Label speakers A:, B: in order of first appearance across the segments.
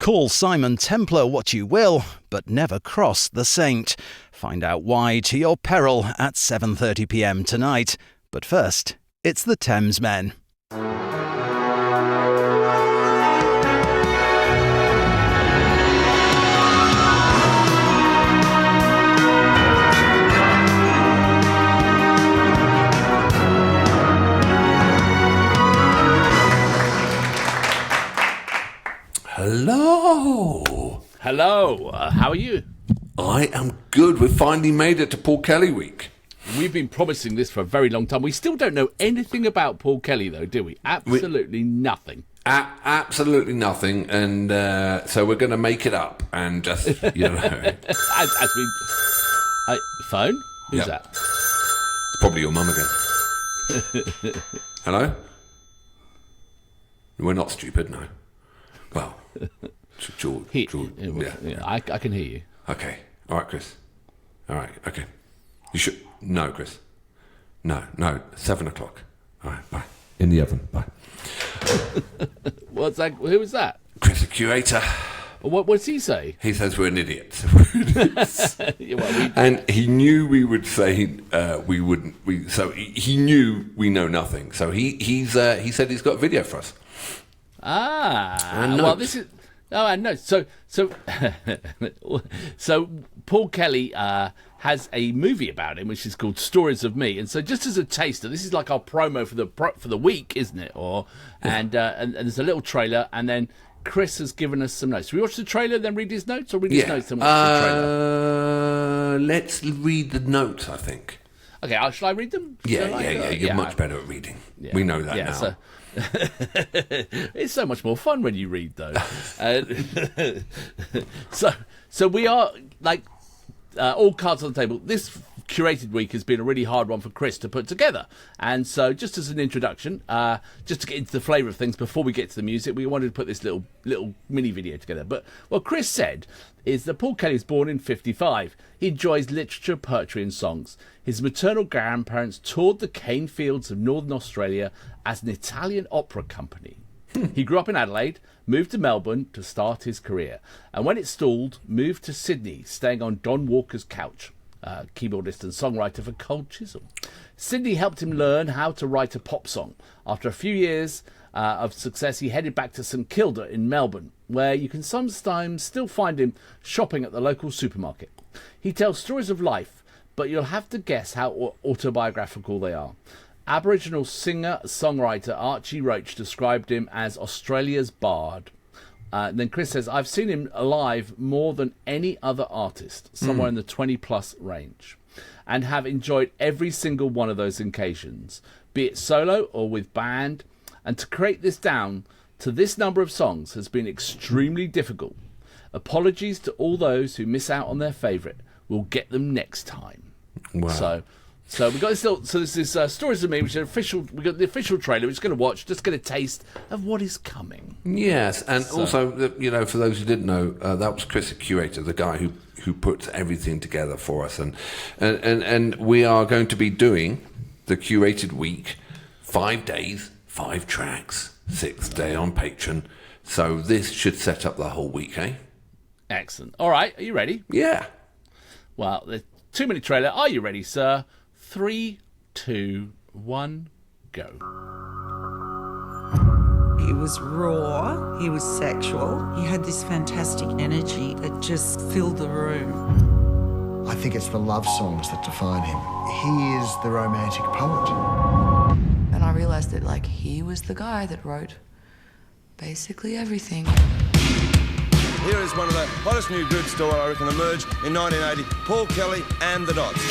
A: Call Simon Templar what you will, but never cross the saint. Find out why to your peril at 7:30 p.m. tonight. But first, it's the Thamesmen.
B: Hello.
C: Hello. How are you?
B: I am good. We've finally made it to Paul Kelly week.
C: We've been promising this for a very long time. We still don't know anything about Paul Kelly, though, do we? Absolutely nothing.
B: Absolutely nothing. And so we're going to make it up and just, you know.
C: as we... phone? Who's that?
B: It's probably your mum again. Hello? We're not stupid, no. Well, George. Yeah.
C: I can hear you.
B: Okay. All right, Chris. All right. Okay. You should. No, Chris. No. 7 o'clock. All right. Bye. In the oven. Bye.
C: What's that? Who was that?
B: Chris, the curator.
C: What does he say?
B: He says we're an idiot.
C: Well,
B: and he knew we would say we wouldn't. So he knew we know nothing. So he said he's got a video for us.
C: Well, this is. Oh, and notes. So Paul Kelly has a movie about him, which is called Stories of Me. And so, just as a taster, this is like our promo for the week, isn't it? And there's a little trailer, and then Chris has given us some notes. Should we watch the trailer, then read his notes, or read his notes and watch the trailer?
B: Let's read the notes, I think.
C: Okay, shall I read them?
B: Yeah. You're much better at reading. Yeah. We know that now.
C: So, it's so much more fun when you read, though. So we are like all cards on the table. This curated week has been a really hard one for Chris to put together, and so just as an introduction, just to get into the flavour of things before we get to the music, we wanted to put this little mini video together. But what Chris said is that Paul Kelly was born in 1955. He enjoys literature, poetry and songs. His maternal grandparents toured the cane fields of northern Australia as an Italian opera company. He grew up in Adelaide, moved to Melbourne to start his career, and when it stalled, moved to Sydney, staying on Don Walker's couch, keyboardist and songwriter for Cold Chisel. Sydney helped him learn how to write a pop song. After a few years of success, he headed back to St Kilda in Melbourne, where you can sometimes still find him shopping at the local supermarket. He tells stories of life, but you'll have to guess how autobiographical they are. Aboriginal singer-songwriter Archie Roach described him as Australia's bard. Then Chris says, I've seen him live more than any other artist, somewhere in the 20-plus range, and have enjoyed every single one of those occasions, be it solo or with band, and to create this down to this number of songs has been extremely difficult. Apologies to all those who miss out on their favourite. We'll get them next time.
B: Wow.
C: So we got this little. So this is Stories of Me, which is official. We got the official trailer. We're just going to watch, just get a taste of what is coming.
B: Yes, and also, you know, for those who didn't know, that was Chris, the curator, the guy who puts everything together for us, and we are going to be doing the curated week, 5 days, 5 tracks, 6th day on Patreon. So this should set up the whole week, eh?
C: Excellent. All right, are you ready?
B: Yeah.
C: Well, the 2-minute trailer. Are you ready, sir? 3, 2, 1, go.
D: He was raw, he was sexual, he had this fantastic energy that just filled the room.
E: I think it's the love songs that define him. He is the romantic poet.
F: And I realised that, like, he was the guy that wrote basically everything.
G: Here is one of the hottest new groups to, I reckon, emerge in 1980, Paul Kelly and the Dots.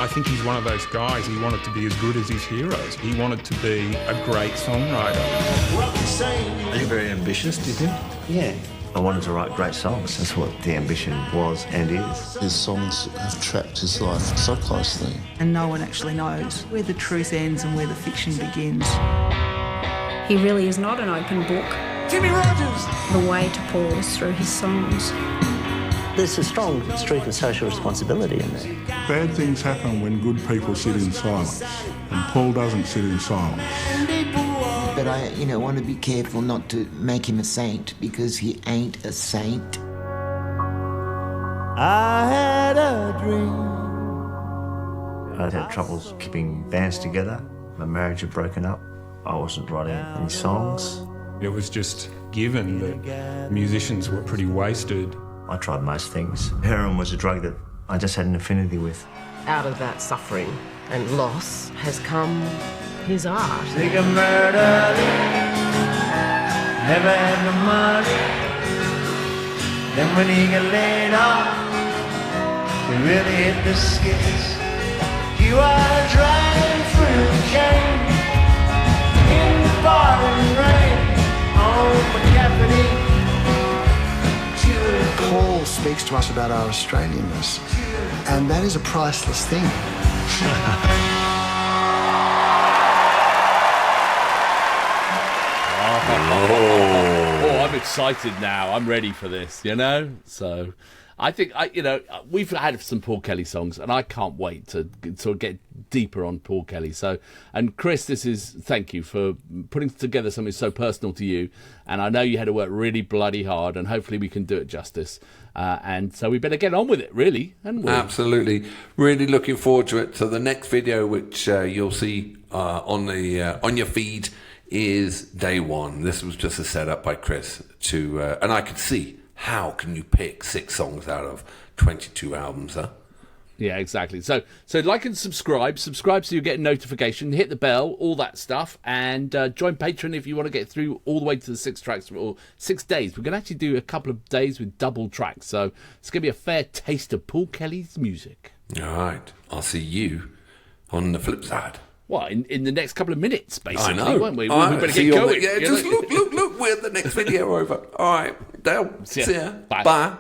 H: I think he's one of those guys, he wanted to be as good as his heroes. He wanted to be a great songwriter.
I: Are you very ambitious, do you think?
J: Yeah. I wanted to write great songs. That's what the ambition was and is.
K: His songs have trapped his life so closely.
D: And no one actually knows where the truth ends and where the fiction begins.
L: He really is not an open book.
G: Jimmy Rogers!
L: The way to Paul is through his songs.
J: There's a strong streak of social responsibility in there.
H: Bad things happen when good people sit in silence, and Paul doesn't sit in silence.
M: but I, want to be careful not to make him a saint, because he ain't a saint.
J: I had a dream. I had troubles keeping bands together. My marriage had broken up. I wasn't writing any songs.
H: It was just given that musicians were pretty wasted.
J: I tried most things. Heroin was a drug that I just had an affinity with.
N: Out of that suffering and loss has come his art.
J: Sick of murder, never had the money. Then when he got laid off, we really hit the skids. You are driving through the cane in the pouring rain on McCaffrey.
E: Paul speaks to us about our Australianness, and that is a priceless thing.
C: Oh, I'm excited now. I'm ready for this, So I think, we've had some Paul Kelly songs, and I can't wait to sort of get deeper on Paul Kelly. So, and Chris, thank you for putting together something so personal to you. And I know you had to work really bloody hard, and hopefully we can do it justice. And so we better get on with it, really.
B: Absolutely. Really looking forward to it. So the next video, which you'll see on your feed, is day one. This was just a setup by Chris and I could see, how can you pick 6 songs out of 22 albums, huh?
C: Yeah, exactly. So like and subscribe so you get a notification, hit the bell, all that stuff, and join Patreon if you want to get through all the way to the 6 tracks or 6 days. We're going to actually do a couple of days with double tracks, so it's going to be a fair taste of Paul Kelly's music.
B: All right. I'll see you on the flip side.
C: Well, in the next couple of minutes, basically,
B: I know.
C: won't we? We better get going.
B: Yeah, just look, we're the next video over. All right, Dale, see ya.
C: Bye.
B: Bye.